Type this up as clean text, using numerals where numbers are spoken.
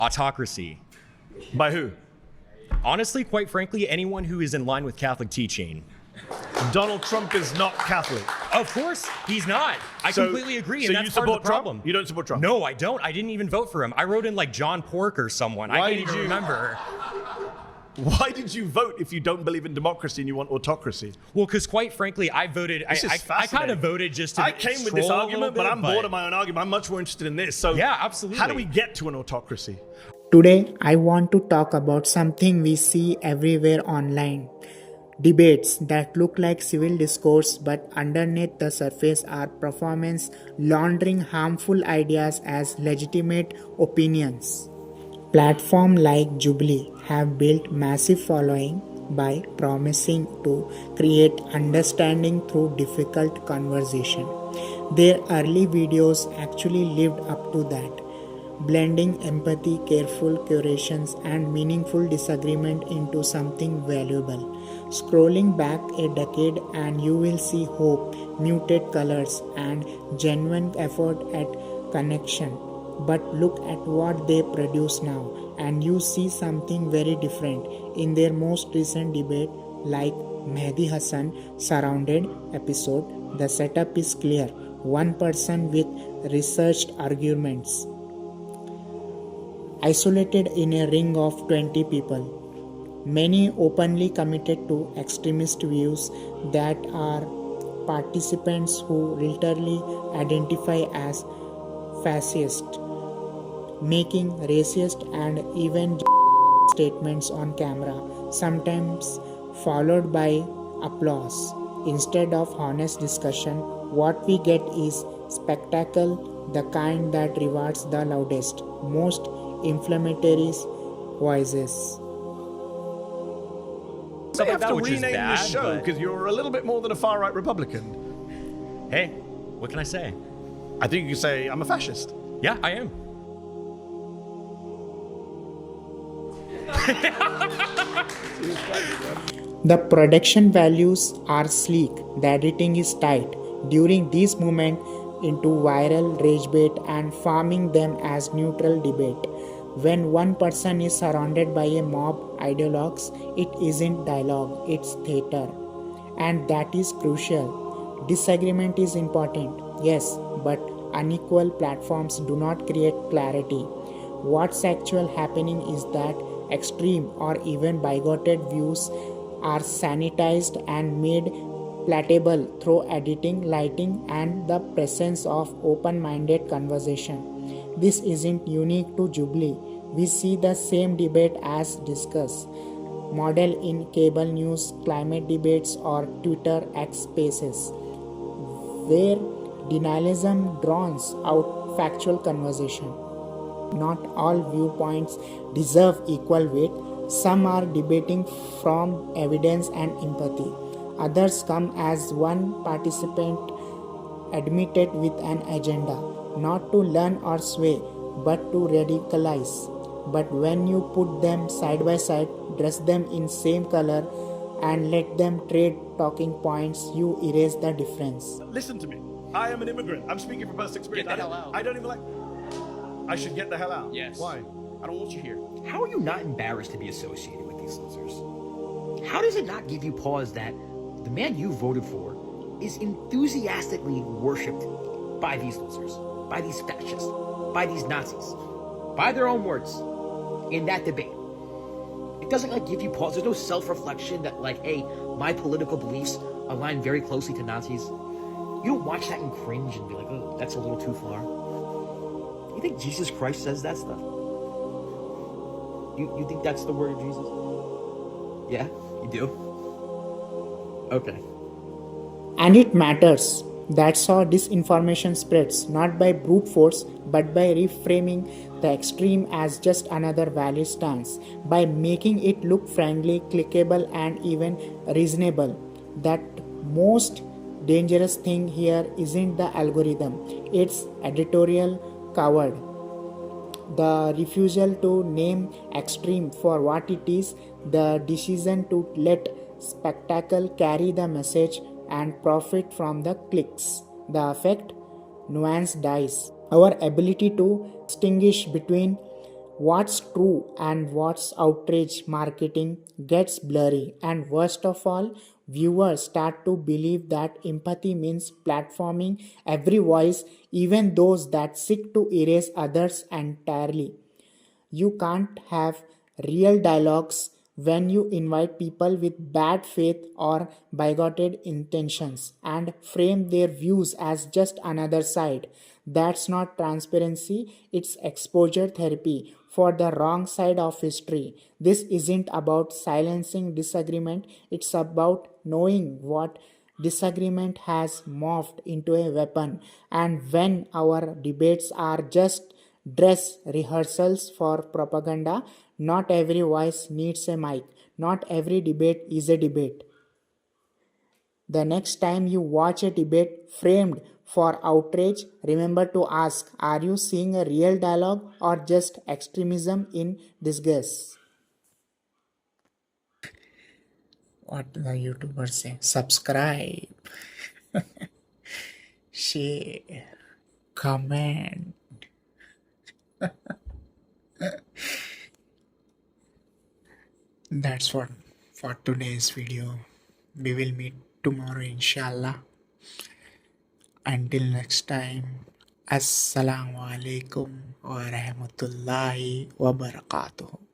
Autocracy. By who? Honestly, quite frankly, anyone who is in line with Catholic teaching. Donald Trump is not Catholic. Of course, he's not. I completely agree, and so that's part of the problem. Trump? You don't support Trump? No, I don't. I didn't even vote for him. I wrote in like John Pork or someone. Why I can't did even you- remember. Why did you vote if you don't believe in democracy and you want autocracy? Well, because quite frankly, I voted. This is I fascinating. kind of voted just to I came with this troll a argument, little but bit, I'm bored of my own argument. I'm much more interested in this. So Yeah, absolutely. How do we get to an autocracy? Today, I want to talk about something we see everywhere online. Debates that look like civil discourse but underneath the surface are performance laundering harmful ideas as legitimate opinions. Platforms like Jubilee have built massive following by promising to create understanding through difficult conversation. Their early videos actually lived up to that, blending empathy, careful curations, and meaningful disagreement into something valuable. Scrolling back a decade and you will see hope, muted colors, and genuine effort at connection. But look at what they produce now, and you see something very different. In their most recent debate, like Mehdi Hassan surrounded episode, the setup is clear. One person with researched arguments, isolated in a ring of 20 people. Many openly committed to extremist views that are participants who literally identify as fascist, making racist and even statements on camera, sometimes followed by applause. Instead of honest discussion, what we get is spectacle, the kind that rewards the loudest, most inflammatory voices. So you have to which is rename bad, this show but- because you're a little bit more than a far-right Republican. Hey, what can I say? I think you can say I'm a fascist. Yeah, I am. The production values are sleek, the editing is tight. During this movement into viral rage bait and farming them as neutral debate. When one person is surrounded by a mob ideologues, it isn't dialogue, it's theater. And that is crucial. Disagreement is important, yes, but unequal platforms do not create clarity. What's actually happening is that extreme or even bigoted views are sanitized and made palatable through editing, lighting, and the presence of open-minded conversation. This isn't unique to Jubilee. We see the same debate as discussed, model in cable news, climate debates, or Twitter X spaces, where denialism drowns out factual conversation. Not all viewpoints deserve equal weight. Some are debating from evidence and empathy. Others come as one participant admitted with an agenda, not to learn or sway, but to radicalize. But when you put them side by side, dress them in same color, and let them trade talking points, you erase the difference. Listen to me. I am an immigrant. I'm speaking from personal experience. Get the hell out. I don't even like. I should get the hell out. Yes. Why? I don't want you here. How are you not embarrassed to be associated with these losers? How does it not give you pause that the man you voted for is enthusiastically worshipped by these losers, by these fascists, by these Nazis, by their own words in that debate? It doesn't give you pause. There's no self-reflection that hey, my political beliefs align very closely to Nazis. You don't watch that and cringe and be like, oh, that's a little too far. You think Jesus Christ says that stuff? You think that's the word of Jesus? Yeah, you do? Okay. And it matters. That's how disinformation spreads, not by brute force, but by reframing the extreme as just another valid stance, by making it look friendly, clickable, and even reasonable. That most dangerous thing here isn't the algorithm, it's editorial coward. The refusal to name extreme for what it is, the decision to let spectacle carry the message and profit from the clicks. The effect, nuance dies. Our ability to distinguish between What's true and what's outrage marketing gets blurry, and worst of all, viewers start to believe that empathy means platforming every voice, even those that seek to erase others entirely. You can't have real dialogues when you invite people with bad faith or bigoted intentions and frame their views as just another side. That's not transparency, it's exposure therapy for the wrong side of history. This isn't about silencing disagreement, it's about knowing what disagreement has morphed into a weapon, and when our debates are just dress rehearsals for propaganda, not every voice needs a mic, not every debate is a debate. The next time you watch a debate framed for outrage, remember to ask, are you seeing a real dialogue or just extremism in disguise? What the YouTubers say? Subscribe, share, comment. That's what for today's video. We will meet tomorrow, inshallah. Until next time, Assalamu alaikum wa rahmatullahi wa barakatuh.